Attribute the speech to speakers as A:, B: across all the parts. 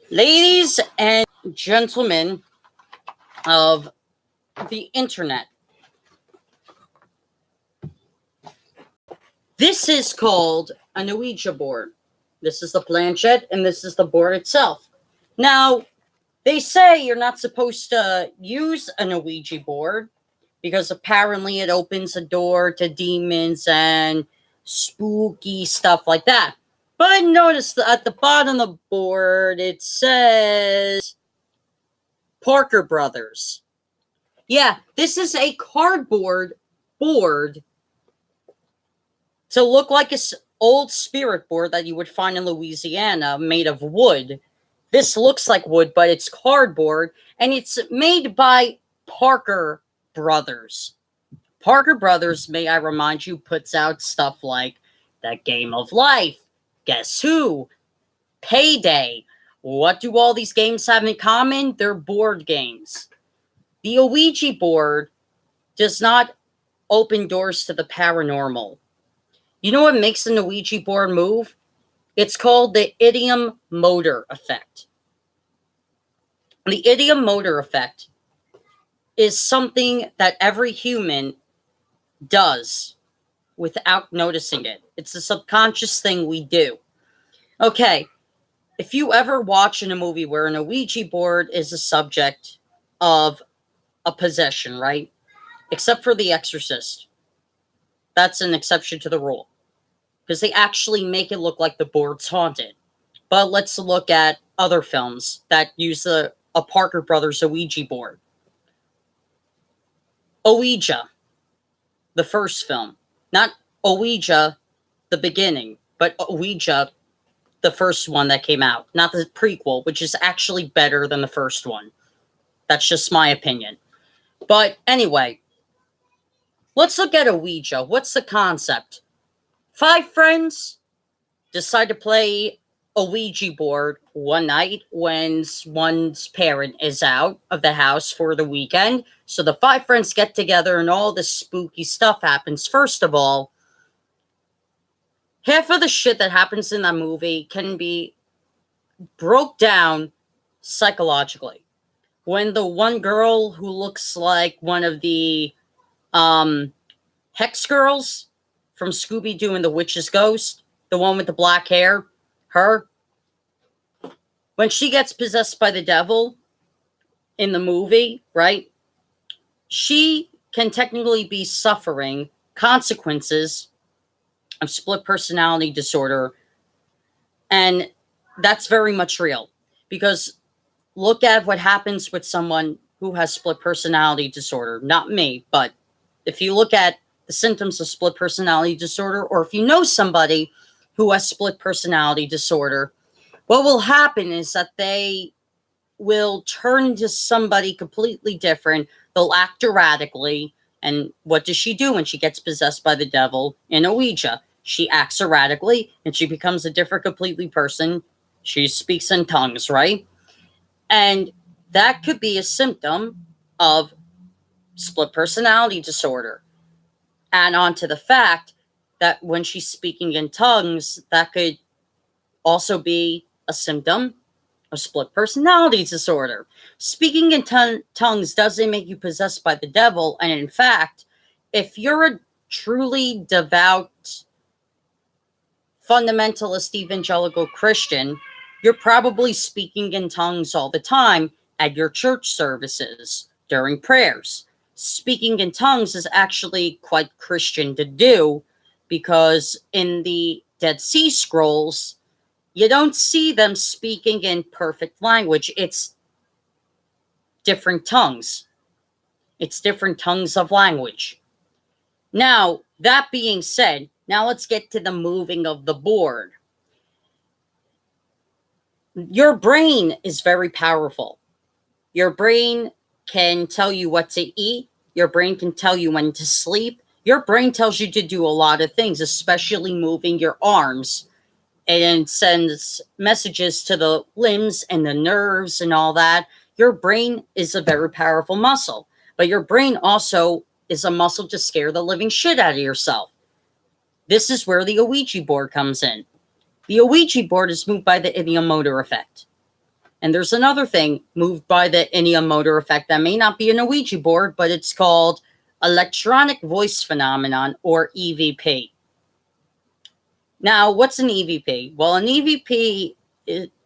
A: Ladies and gentlemen of the internet, this is called an Ouija board. This is the planchette and this is the board itself. Now, they say you're not supposed to use an Ouija board because apparently it opens a door to demons and spooky stuff like that. But notice that at the bottom of the board it says Parker Brothers. Yeah, this is a cardboard board to look like an old spirit board that you would find in Louisiana made of wood. This looks like wood, but it's cardboard, and it's made by Parker Brothers. Parker Brothers, may I remind you, puts out stuff like That Game of Life, Guess Who, Payday. What do all these games have in common? They're board games. The Ouija board does not open doors to the paranormal. You know what makes an Ouija board move? It's called the idiom motor effect. The idiom motor effect is something that every human does without noticing it. It's a subconscious thing we do. Okay, if you ever watch in a movie where an Ouija board is a subject of a possession, right? Except for The Exorcist. That's an exception to the rule. Because they actually make it look like the board's haunted. But let's look at other films that use a Parker Brothers Ouija board. Ouija, the first film. Not Ouija, the beginning, but Ouija, the first one that came out. Not the prequel, which is actually better than the first one. That's just my opinion. But anyway, let's look at Ouija. What's the concept? 5 friends decide to play a Ouija board one night when one's parent is out of the house for the weekend. So the 5 friends get together and all this spooky stuff happens. First of all, half of the shit that happens in that movie can be broke down psychologically. When the one girl who looks like one of the Hex girls from Scooby-Doo and the Witch's Ghost, the one with the black hair, her, when she gets possessed by the devil in the movie, right, she can technically be suffering consequences of split personality disorder, and that's very much real, because look at what happens with someone who has split personality disorder. Not me, but if you look at the symptoms of split personality disorder, or if you know somebody who has split personality disorder, what will happen is that they will turn into somebody completely different. They'll act erratically. And what does she do when she gets possessed by the devil in Ouija? She acts erratically and she becomes a different, completely person. She speaks in tongues, right? And that could be a symptom of split personality disorder. Add on to the fact that when she's speaking in tongues, that could also be a symptom of split personality disorder. Speaking in tongues doesn't make you possessed by the devil. And in fact, if you're a truly devout, fundamentalist evangelical Christian, you're probably speaking in tongues all the time at your church services during prayers. Speaking in tongues is actually quite Christian to do, because in the Dead Sea Scrolls, you don't see them speaking in perfect language. It's different tongues. It's different tongues of language. Now, that being said, now let's get to the moving of the board. Your brain is very powerful. Your brain can tell you what to eat. Your brain can tell you when to sleep. Your brain tells you to do a lot of things, especially moving your arms. And sends messages to the limbs and the nerves and all that. Your brain is a very powerful muscle. But your brain also is a muscle to scare the living shit out of yourself. This is where the Ouija board comes in. The Ouija board is moved by the ideomotor effect. And there's another thing moved by the ideomotor effect that may not be an Ouija board, but it's called electronic voice phenomenon, or EVP. Now, what's an EVP? Well, an EVP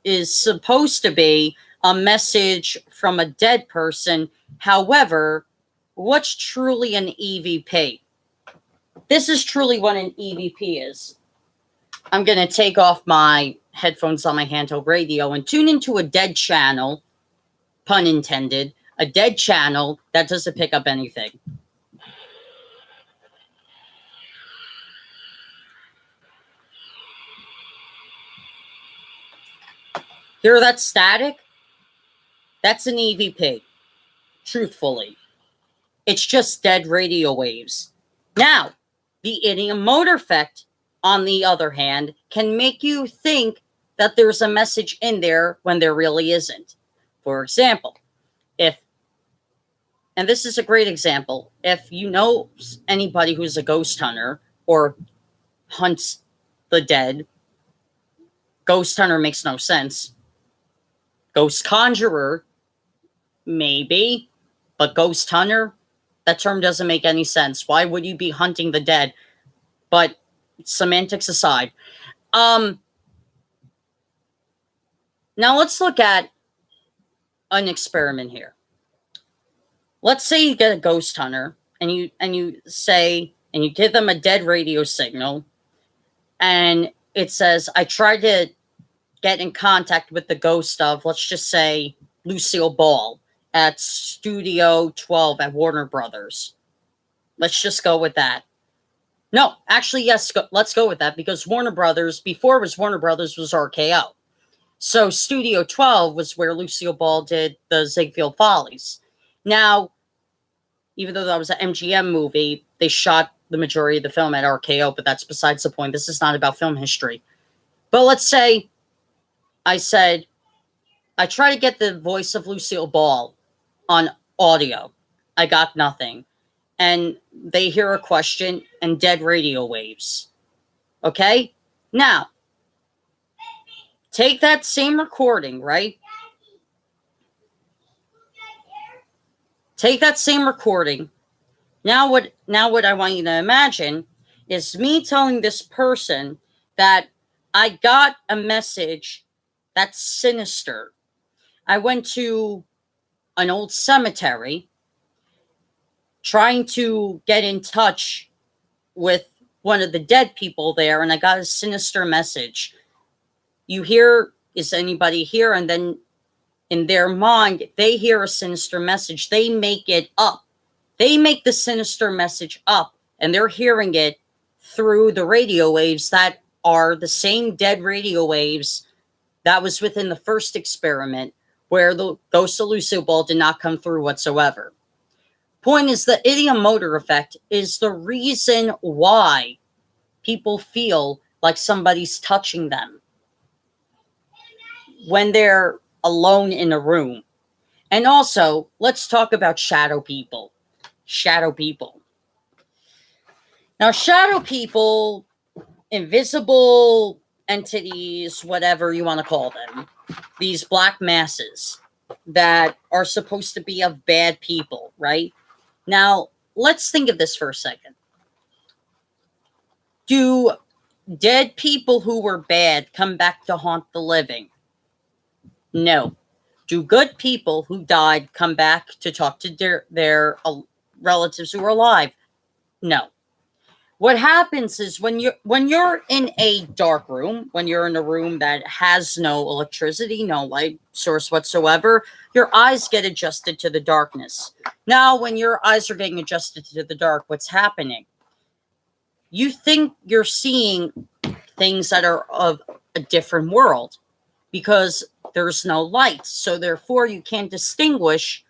A: is supposed to be a message from a dead person. However, what's truly an EVP? This is truly what an EVP is. I'm going to take off my headphones on my handheld radio and tune into a dead channel, pun intended, a dead channel that doesn't pick up anything. Hear that static? That's an EVP, truthfully. It's just dead radio waves. Now, the ideomotor effect, on the other hand, can make you think that there's a message in there when there really isn't. For example, and this is a great example, if you know anybody who's a ghost hunter or hunts the dead, ghost hunter makes no sense. Ghost conjurer, maybe, but ghost hunter, that term doesn't make any sense. Why would you be hunting the dead? But semantics aside, now let's look at an experiment here. Let's say you get a ghost hunter and you give them a dead radio signal, and it says, I tried to get in contact with the ghost of, let's just say, Lucille Ball at Studio 12 at Warner Brothers. Let's just go with that. No, actually, yes, let's go with that, because Warner Brothers, before it was Warner Brothers, was RKO. So Studio 12 was where Lucille Ball did the Ziegfeld Follies. Now, even though that was an MGM movie, they shot the majority of the film at RKO, but that's besides the point. This is not about film history. But let's say I said, I try to get the voice of Lucille Ball on audio. I got nothing. And they hear a question and dead radio waves. Okay? Now, take that same recording, right? Take that same recording. Now what I want you to imagine is me telling this person that I got a message that's sinister. I went to an old cemetery trying to get in touch with one of the dead people there, and I got a sinister message. You hear, is anybody here? And then in their mind, they hear a sinister message. They make it up. They make the sinister message up, and they're hearing it through the radio waves that are the same dead radio waves that was within the first experiment, where the ghost of Lucille Ball did not come through whatsoever. Point is, the ideomotor effect is the reason why people feel like somebody's touching them when they're alone in a room. And also, let's talk about shadow people. Shadow people. Now, shadow people, invisible entities, whatever you want to call them, these black masses that are supposed to be of bad people, right? Now, let's think of this for a second. Do dead people who were bad come back to haunt the living? No. Do good people who died come back to talk to their relatives who are alive? No. What happens is when you're in a dark room, when you're in a room that has no electricity, no light source whatsoever, your eyes get adjusted to the darkness. Now, when your eyes are getting adjusted to the dark, what's happening? You think you're seeing things that are of a different world because there's no light. So therefore, you can't distinguish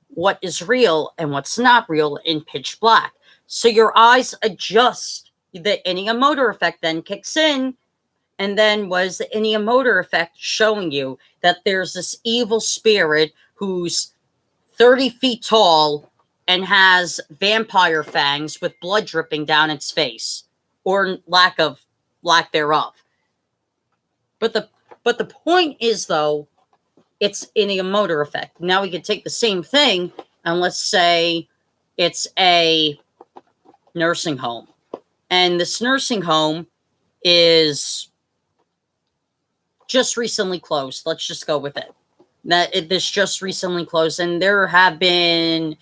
A: what is real and what's not real in pitch black. So your eyes adjust. The ideomotor effect then kicks in. And then was the ideomotor effect showing you that there's this evil spirit who's 30 feet tall and has vampire fangs with blood dripping down its face, or lack thereof. But the point is, though, it's ideomotor effect. Now we could take the same thing and let's say it's a nursing home. And this nursing home is just recently closed. Let's just go with it. This just recently closed, and there have been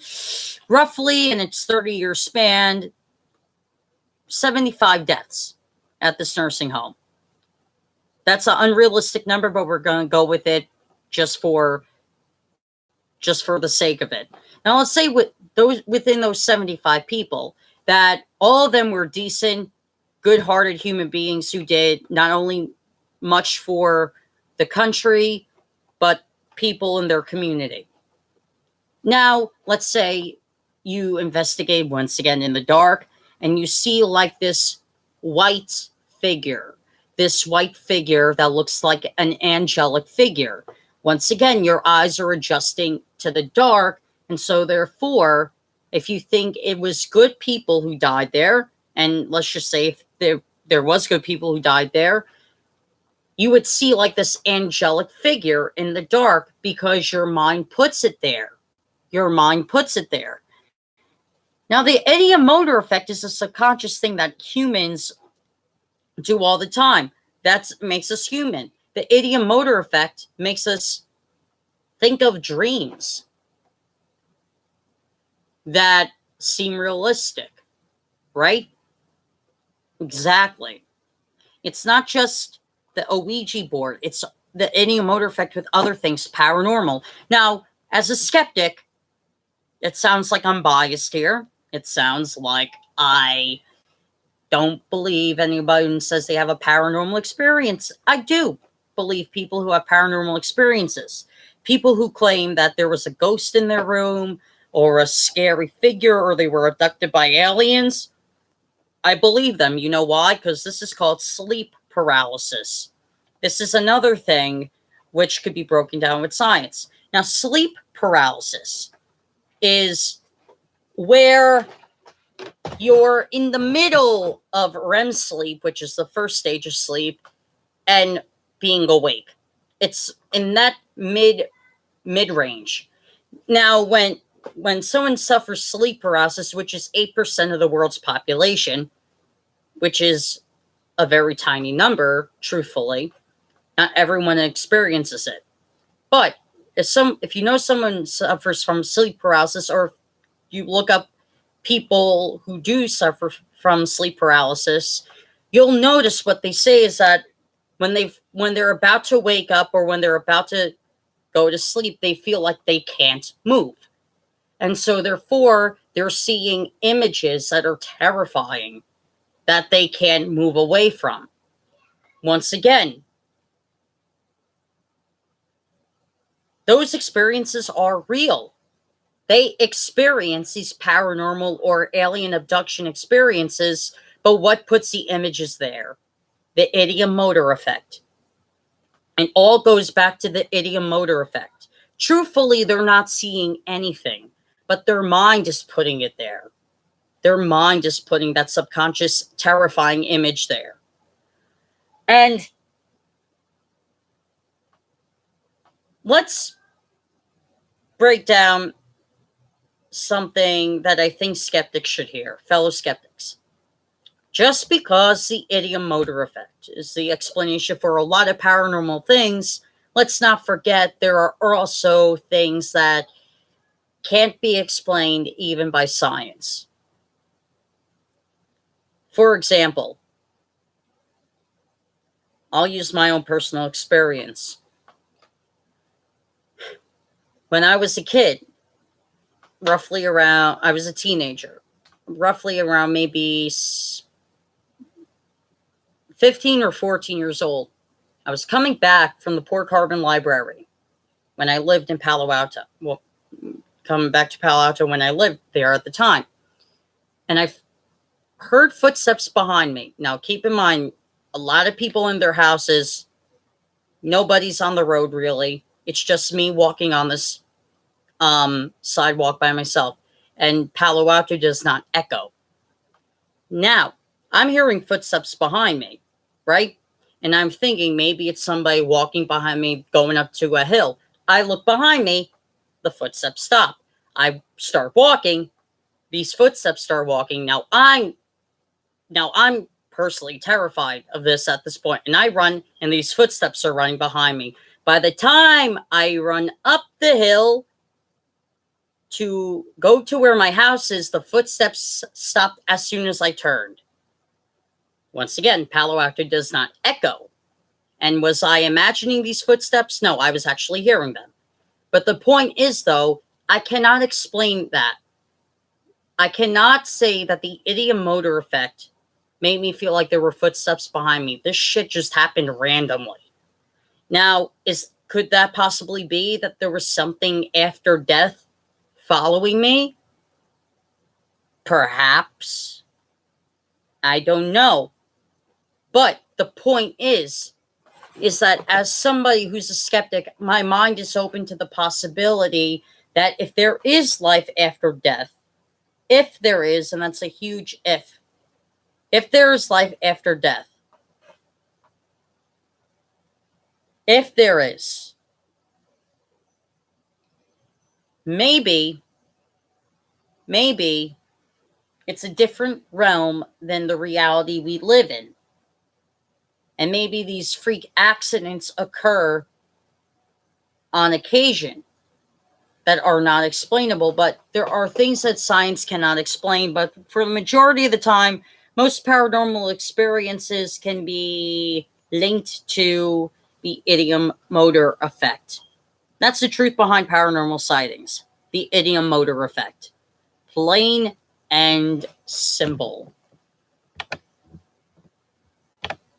A: roughly in its 30-year span 75 deaths at this nursing home. That's an unrealistic number, but we're going to go with it just for the sake of it. Now, let's say within those 75 people that all of them were decent, good-hearted human beings who did not only much for the country, but people in their community. Now, let's say you investigate once again in the dark and you see like this white figure that looks like an angelic figure. Once again, your eyes are adjusting to the dark. And so therefore, if you think it was good people who died there, and let's just say if there was good people who died there, you would see like this angelic figure in the dark because your mind puts it there. Your mind puts it there. Now, the ideomotor effect is a subconscious thing that humans do all the time. That makes us human. The ideomotor effect makes us think of dreams that seem realistic, right? Exactly. It's not just the Ouija board. It's the ideomotor effect with other things, paranormal. Now, as a skeptic, it sounds like I'm biased here. It sounds like I don't believe anybody who says they have a paranormal experience. I do believe people who have paranormal experiences. People who claim that there was a ghost in their room or a scary figure or they were abducted by aliens. I believe them. You know why? Because this is called sleep paralysis. This is another thing which could be broken down with science. Now, sleep paralysis is where you're in the middle of REM sleep, which is the first stage of sleep, and being awake. It's in that mid-range. Now, when someone suffers sleep paralysis, which is 8% of the world's population, which is a very tiny number, truthfully, not everyone experiences it. But if you know someone suffers from sleep paralysis, or you look up people who do suffer from sleep paralysis, you'll notice what they say is that when they're about to wake up or when they're about to go to sleep, they feel like they can't move. And so therefore, they're seeing images that are terrifying that they can't move away from. Once again, those experiences are real. They experience these paranormal or alien abduction experiences, but what puts the images there? The ideomotor effect. And all goes back to the ideomotor effect. Truthfully, they're not seeing anything, but their mind is putting it there. Their mind is putting that subconscious, terrifying image there. And let's break down something that I think skeptics should hear, fellow skeptics. Just because the ideomotor effect is the explanation for a lot of paranormal things, let's not forget there are also things that can't be explained even by science. For example, I'll use my own personal experience. When I was a kid, I was a teenager, roughly around maybe 15 or 14 years old. I was coming back from the Port Carbon Library when I lived in Palo Alto. Well, coming back to Palo Alto when I lived there at the time. And I heard footsteps behind me. Now, keep in mind, a lot of people in their houses, nobody's on the road really. It's just me walking on this sidewalk by myself. And Palo Alto does not echo. Now, I'm hearing footsteps behind me, right? And I'm thinking maybe it's somebody walking behind me going up to a hill. I look behind me, the footsteps stop. I start walking, these footsteps start walking. Now I'm personally terrified of this at this point, and I run, and these footsteps are running behind me. By the time I run up the hill to go to where my house is, the footsteps stopped as soon as I turned. Once again, Palo Alto does not echo. And was I imagining these footsteps? No, I was actually hearing them. But the point is, though, I cannot explain that. I cannot say that the ideomotor effect made me feel like there were footsteps behind me. This shit just happened randomly. Now, could that possibly be that there was something after death following me? Perhaps. I don't know. But the point is that as somebody who's a skeptic, my mind is open to the possibility that if there is life after death, if there is, and that's a huge if there is life after death, if there is, maybe it's a different realm than the reality we live in. And maybe these freak accidents occur on occasion that are not explainable, but there are things that science cannot explain. But for the majority of the time, most paranormal experiences can be linked to the ideomotor effect. That's the truth behind paranormal sightings. The ideomotor effect. Plain and simple.